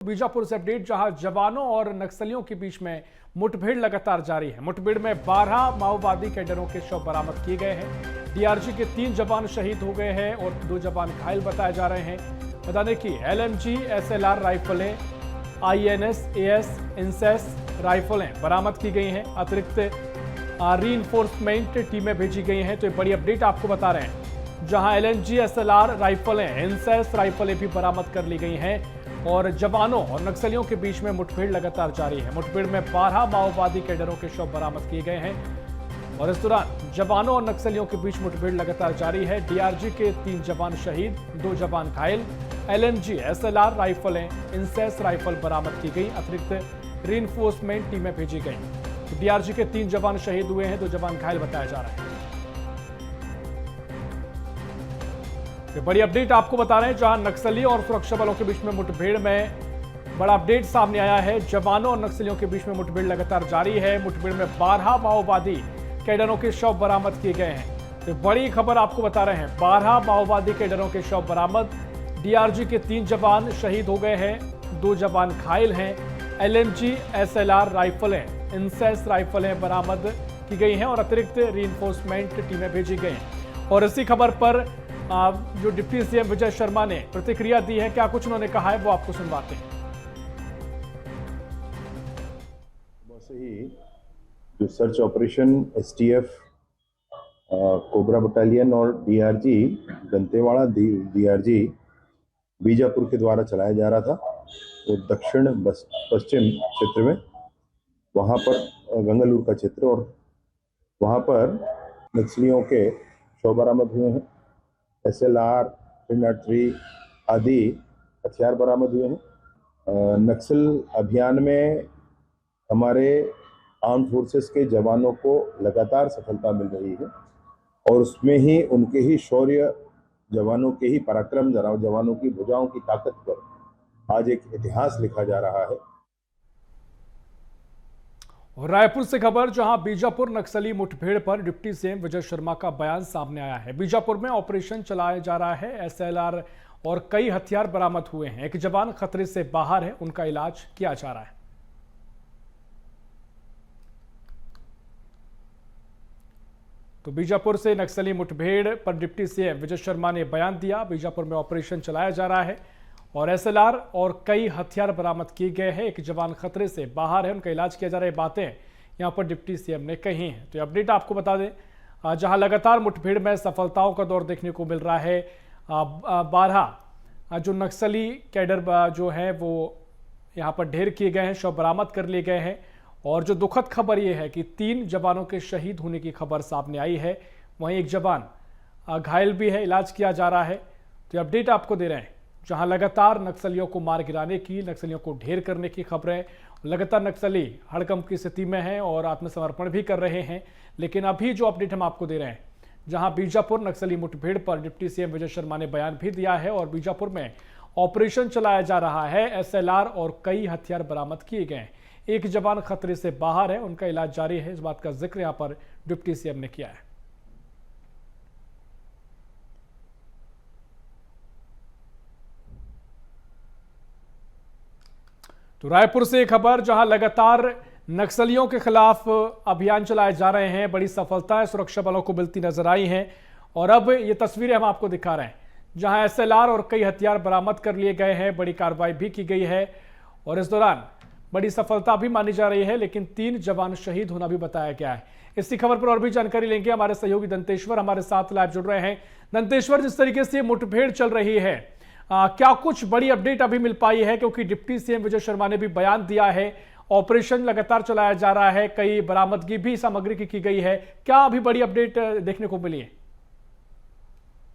बीजापुर से अपडेट, जहां जवानों और नक्सलियों के बीच में मुठभेड़ लगातार जारी है। मुठभेड़ में 12 माओवादी कैडरों के शव बरामद किए गए हैं। डीआरजी के 3 जवान शहीद हो गए हैं और 2 जवान घायल बताए जा रहे हैं। बता दें कि एलएमजी, एसएलआर राइफलें, आईएनएस, एएस, इंसेस राइफलें बरामद की गई हैं। अतिरिक्त रीइंफोर्समेंट टीमें भेजी गई हैं। तो ये बड़ी अपडेट आपको बता रहे हैं, जहां एलएमजी, एसएलआर राइफलें, इंसेस राइफलें भी बरामद कर ली गई हैं और जवानों और नक्सलियों के बीच में मुठभेड़ लगातार जारी है। मुठभेड़ में 12 माओवादी कैडरों के शव बरामद किए गए हैं और इस दौरान जवानों और नक्सलियों के बीच मुठभेड़ लगातार जारी है। डीआरजी के 3 जवान शहीद, 2 जवान घायल। एलएमजी, एसएलआर राइफलें, इंसेस राइफल बरामद की गई। अतिरिक्त रीइंफोर्समेंट टीमें भेजी गई। डीआरजी के 3 जवान शहीद हुए हैं, 2 जवान घायल बताया जा रहा है। ये बड़ी अपडेट आपको बता रहे हैं, जहां नक्सली और सुरक्षा बलों के बीच में मुठभेड़ में बड़ा अपडेट सामने आया है। जवानों और नक्सलियों के बीच में मुठभेड़ लगातार जारी है। मुठभेड़ में 12 माओवादी कैडरों के शव बरामद किए गए हैं। तो बड़ी खबर आपको बता रहे हैं, 12 माओवादी कैडरों के शव बरामद। डीआरजी के 3 जवान शहीद हो गए हैं, 2 जवान घायल हैं। एलएमजी, एसएलआर राइफलें, इंसेस राइफलें बरामद की गई हैं और अतिरिक्त रीइंफोर्समेंट टीमें भेजी गई हैं। और इसी खबर पर जो डिप्टी सीएम विजय शर्मा ने प्रतिक्रिया दी है, क्या कुछ उन्होंने कहा है वो आपको सुनवाते हैं। से ही जो search operation STF, cobra battalion और डीआरजी, दंतेवाड़ा डीआरजी बीजापुर के द्वारा चलाया जा रहा था। वो दक्षिण पश्चिम क्षेत्र में, वहाँ पर गंगालूर का क्षेत्र, और वहाँ पर नक्सलियों के शव बरामद हुए हैं। एसएलआर, पिनाट्री आदि हथियार बरामद हुए हैं। नक्सल अभियान में हमारे आर्म फोर्सेस के जवानों को लगातार सफलता मिल रही है और उसमें ही उनके ही शौर्य, जवानों के ही पराक्रम, जवानों की भुजाओं की ताकत पर आज एक इतिहास लिखा जा रहा है। और रायपुर से खबर, जहां बीजापुर नक्सली मुठभेड़ पर डिप्टी सीएम विजय शर्मा का बयान सामने आया है। बीजापुर में ऑपरेशन चलाया जा रहा है। एसएलआर और कई हथियार बरामद हुए हैं। एक जवान खतरे से बाहर है, उनका इलाज किया जा रहा है। तो बीजापुर से नक्सली मुठभेड़ पर डिप्टी सीएम विजय शर्मा ने बयान दिया। बीजापुर में ऑपरेशन चलाया जा रहा है और एसएलआर और कई हथियार बरामद किए गए हैं। एक जवान खतरे से बाहर है, उनका इलाज किया जा रहा है। बातें यहां पर डिप्टी सीएम ने कही हैं। तो ये अपडेट आपको बता दें, जहां लगातार मुठभेड़ में सफलताओं का दौर देखने को मिल रहा है। 12 जो नक्सली कैडर जो है वो यहां पर ढेर किए गए हैं, शव बरामद कर लिए गए हैं। और जो दुखद खबर ये है कि 3 जवानों के शहीद होने की खबर सामने आई है। वहीं एक जवान घायल भी है, इलाज किया जा रहा है। तो ये अपडेट आपको दे रहे हैं, जहां लगातार नक्सलियों को मार गिराने की, नक्सलियों को ढेर करने की खबरें, लगातार नक्सली हड़कंप की स्थिति में हैं और आत्मसमर्पण भी कर रहे हैं। लेकिन अभी जो अपडेट हम आपको दे रहे हैं, जहां बीजापुर नक्सली मुठभेड़ पर डिप्टी सीएम विजय शर्मा ने बयान भी दिया है और बीजापुर में ऑपरेशन चलाया जा रहा है। एसएलआर और कई हथियार बरामद किए गए हैं। एक जवान खतरे से बाहर है, उनका इलाज जारी है। इस बात का जिक्र यहां पर डिप्टी सीएम ने किया है। तो रायपुर से खबर, जहां लगातार नक्सलियों के खिलाफ अभियान चलाए जा रहे हैं। बड़ी सफलताएं सुरक्षा बलों को मिलती नजर आई हैं और अब ये तस्वीरें हम आपको दिखा रहे हैं, जहां एसएलआर और कई हथियार बरामद कर लिए गए हैं। बड़ी कार्रवाई भी की गई है और इस दौरान बड़ी सफलता भी मानी जा रही है। लेकिन 3 जवान शहीद होना भी बताया गया है। इसी खबर पर और भी जानकारी लेंगे। हमारे सहयोगी दंतेश्वर हमारे साथ लाइव जुड़ रहे हैं। दंतेश्वर, जिस तरीके से मुठभेड़ चल रही है, क्या कुछ बड़ी अपडेट अभी मिल पाई है? क्योंकि डिप्टी सीएम विजय शर्मा ने भी बयान दिया है, ऑपरेशन लगातार चलाया जा रहा है, कई बरामदगी भी सामग्री की गई है। क्या अभी बड़ी अपडेट देखने को मिली है?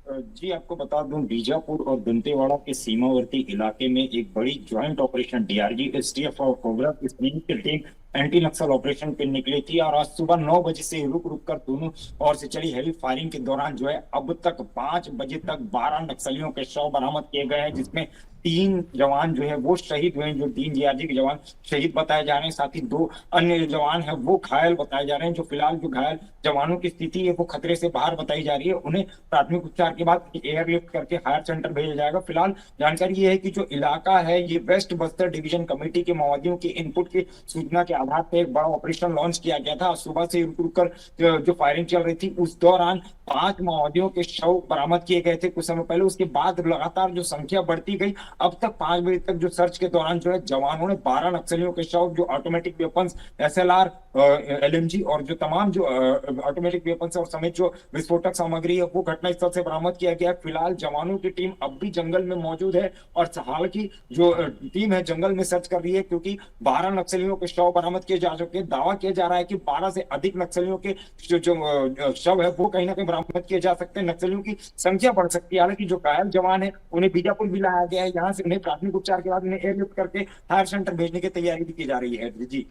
जी, आपको बता दूं, बीजापुर और दंतेवाड़ा के सीमावर्ती इलाके में एक बड़ी ज्वाइंट ऑपरेशन डीआरजी, एसटीएफ और कोबरा की संयुक्त टीम एंटी नक्सल ऑपरेशन पे निकली थी और आज सुबह 9 बजे से रुक रुक कर दोनों ओर से चली हैवी फायरिंग के दौरान जो है अब तक 5 बजे तक 12 नक्सलियों के शव बरामद किए गए हैं, जिसमें 3 जवान जो है वो शहीद हुए हैं, जो 3 डीआरजी के जवान शहीद बताए जा रहे हैं। साथ ही 2 अन्य जवान है वो घायल बताए जा रहे हैं। जो फिलहाल जो घायल जवानों की स्थिति है वो खतरे से बाहर बताई जा रही है। उन्हें प्राथमिक उपचार के बाद एयरलिफ्ट करके हायर सेंटर भेजा जाएगा। फिलहाल जानकारी ये है कि जो इलाका है ये वेस्ट बस्तर डिवीजन कमेटी के माओवादियों के इनपुट की सूचना के आधार पर एक बड़ा ऑपरेशन लॉन्च किया गया था। सुबह से रुक रुक कर जो फायरिंग चल रही थी उस दौरान 5 माओवादियों के शव बरामद किए गए थे कुछ समय पहले। उसके बाद लगातार जो संख्या बढ़ती गई, अब तक 5 बजे तक जो सर्च के दौरान जो है जवानों ने 12 नक्सलियों के शव, जो ऑटोमेटिक वेपन्स, एसएलआर, एलएमजी और जो तमाम जो ऑटोमेटिक वेपन्स और समेत जो विस्फोटक सामग्री है वो घटनास्थल से बरामद किया गया। फिलहाल जवानों की टीम अब भी जंगल में मौजूद है और हालांकि जो टीम है जंगल में सर्च कर रही है, क्योंकि 12 नक्सलियों के शव बरामद किए जा चुके हैं। दावा किया जा रहा है कि 12 से अधिक नक्सलियों के जो शव है वो कहीं ना कहीं बरामद किए जा सकते हैं। नक्सलियों की संख्या बढ़ सकती है। हालांकि जो घायल जवान है उन्हें बीजापुर भी लाया गया है। यहाँ से उन्हें प्राथमिक उपचार के बाद उन्हें एयरलिफ्ट करके हायर सेंटर भेजने की तैयारी भी की जा रही है। जी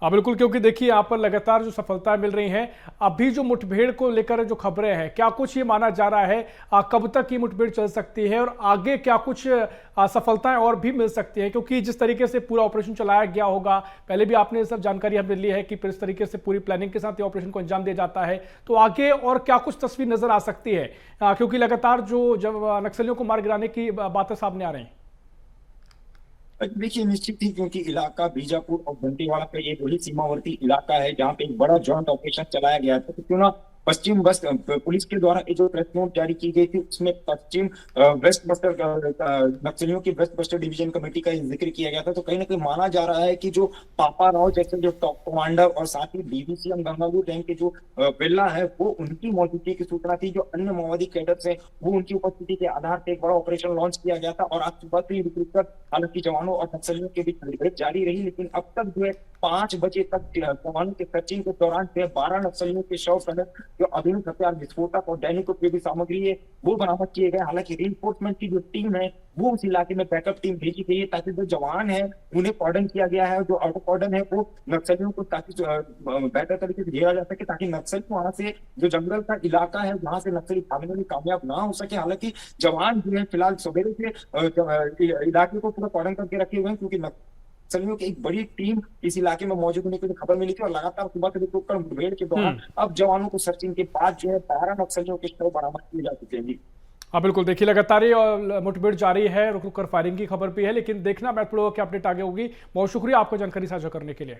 हाँ बिल्कुल, क्योंकि देखिए यहाँ पर लगातार जो सफलताएं मिल रही हैं, अभी जो मुठभेड़ को लेकर जो खबरें हैं, क्या कुछ ये माना जा रहा है कब तक ये मुठभेड़ चल सकती है और आगे क्या कुछ सफलताएं और भी मिल सकती है? क्योंकि जिस तरीके से पूरा ऑपरेशन चलाया गया होगा, पहले भी आपने सब जानकारी हमें ली है कि इस तरीके से पूरी प्लानिंग के साथ ये ऑपरेशन को अंजाम दिया जाता है, तो आगे और क्या कुछ तस्वीर नजर आ सकती है? क्योंकि लगातार जो जब नक्सलियों को मार गिराने की बातें सामने आ रही हैं। देखिए निश्चित ही, क्योंकि इलाका बीजापुर और दंतेवाड़ा का ये वही सीमावर्ती इलाका है जहाँ पे एक बड़ा जॉइंट ऑपरेशन चलाया गया था। तो क्यों ना पश्चिम बस्त पुलिस के द्वारा जो प्रेस नोट जारी की गई थी उसमें पश्चिम वेस्ट बस्तर नक्सलियों की वेस्ट बस्तर डिवीजन कमेटी का जिक्र किया गया था। तो कहीं ना कहीं माना जा रहा है कि जो पापा राव जैसे जो टॉप कमांडर और साथ ही डीवीसीएम गंगालूर रैंक के जो बिल्ला है वो उनकी मौजूदगी की सूचना थी। जो अन्य माओवादी कैडर्स है वो उनकी उपस्थिति के आधार पर एक बड़ा ऑपरेशन लॉन्च किया गया था। और आज सुबह से रुक रुक कर हालांकि जवानों और नक्सलियों के बीच मुठभेड़ जारी रही, लेकिन अब तक जो है 5 बजे तक जवानों के सर्चिंग के दौरान 12 नक्सलियों के शव समेत जो आधुनिक हथियार, विस्फोटक और दैनिक उपयोगी सामग्री है वो बरामद किए गए। हालांकि रीइंफोर्समेंट की जो टीम है वो उस इलाके में बैकअप टीम भेजी गई है, ताकि जो जवान है उन्हें कॉर्डन किया गया है। जो आउटर कॉर्डन है वो नक्सलियों को ताकि बेहतर तरीके से घेरा जा सके, ताकि नक्सल वहां से जो जंगल का इलाका है वहां से नक्सली भागने में कामयाब ना हो सके। हालांकि जवान जो है फिलहाल सवेरे से इलाके को पूरा कॉर्डन करके रखे हुए हैं, क्योंकि नक्सलियों की एक बड़ी टीम इस इलाके में मौजूद होने की खबर मिली थी। और लगातार सुबह से रुक कर मुठभेड़ के दौरान अब जवानों को सर्चिंग के बाद जो है 12 नक्सलियों के शव बरामद किए जा चुके हैं। हाँ बिल्कुल, देखिए लगातार ये मुठभेड़ जारी है, रुक रुक कर फायरिंग की खबर भी है, लेकिन देखना महत्वपूर्ण कि अपडेट आगे होगी। बहुत शुक्रिया आपको जानकारी साझा करने के लिए।